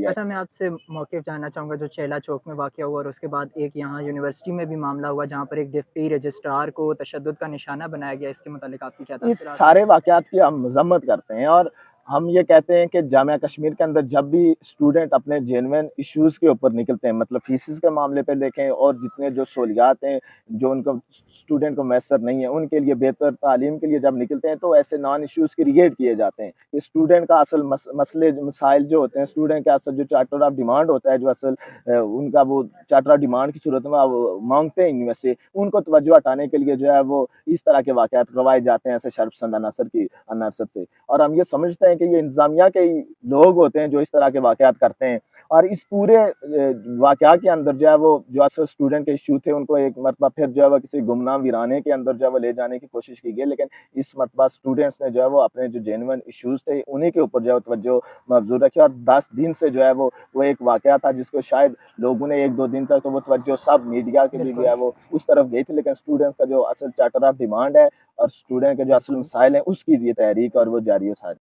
गए। अच्छा, मैं आपसे मौक़िफ़ जानना चाहूँगा जो चेला चौक में वाक़या हुआ और उसके बाद एक यहाँ यूनिवर्सिटी में भी मामला हुआ जहाँ पर एक डिप्टी रजिस्ट्रार को तशद्दुद का निशाना बनाया गया। इसके मुतालिक आपकी क्या इस तासुरात हैं? सारे वाक़यात की हम मज़म्मत करते हैं और हम ये कहते हैं कि जामिया कश्मीर के अंदर जब भी स्टूडेंट अपने जेन्युइन इश्यूज़ के ऊपर निकलते हैं, मतलब फीसेस के मामले पे देखें और जितने जो सहूलियात हैं, जो उनको स्टूडेंट को मैसर नहीं है, उनके लिए बेहतर तालीम के लिए जब निकलते हैं, तो ऐसे नॉन इश्यूज़ क्रिएट किए जाते हैं। कि स्टूडेंट का असल मसले मसाइल जो होते हैं, स्टूडेंट का असल जो चार्टर ऑफ डिमांड होता है, जो असल उनका वो चार्टर ऑफ डिमांड की सूरत में वो माँगते हैं इनमें से, उनको तवज्जो हटाने के लिए जो है वो इस तरह के वाक़यात करवाए जाते हैं ऐसे शर्पसंद अनासर से। और हम ये समझते हैं कि ये इंतज़ामिया के ही लोग होते हैं जो इस तरह के वाक़यात करते हैं और इस पूरे वाक़या के अंदर जो है वो जो असल स्टूडेंट के इश्यू थे उनको एक मरतबा फिर जो है वो किसी गुमनाम वीराने के अंदर जो है वो ले जाने की कोशिश की गई। लेकिन इस मरतबा स्टूडेंट्स ने जो है वो अपने जो जेन्युइन इश्यूज़ थे उन्हीं के ऊपर जो है तवज्जो मबज़ूल रखी और 10 दिन से जो है वो एक वाक़या था जिसको शायद लोगों ने 1-2 दिन तक तो वो तवज्जो सब मीडिया की भी जो बिल्कुल, है वो उस तरफ गई थी। लेकिन स्टूडेंट्स का जो असल चार्टर ऑफ डिमांड है और स्टूडेंट के जो असल बिल्कुल। मसाइल हैं उसकी ये तहरीक और वो जारी है सारी।